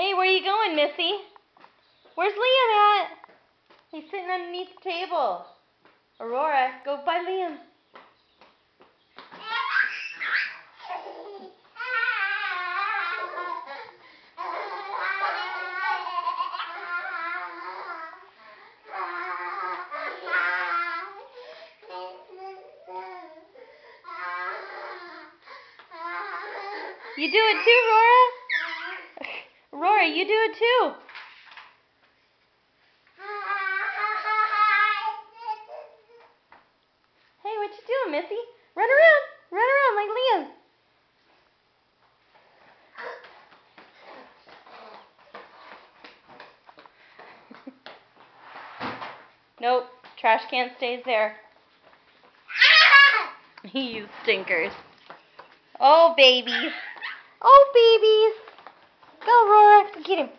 Hey, where you going, Missy? Where's Liam at? He's sitting underneath the table. Aurora, go by Liam. You do it too, Aurora? Aurora, you do it too. Hey, what you doing, Missy? Run around like Liam. Nope, trash can stays there. You stinkers. Oh, babies. Oh, babies. Go, Aurora. Go get him.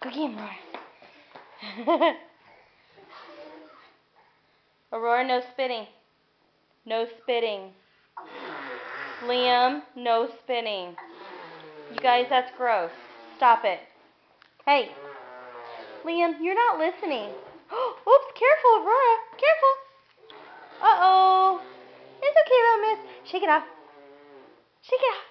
Go get him, Aurora. Aurora, no spitting. No spitting. Liam, no spitting. You guys, that's gross. Stop it. Hey. Liam, you're not listening. Oops, careful, Aurora. Careful. Uh-oh. It's okay, little miss. Shake it off. Shake it off.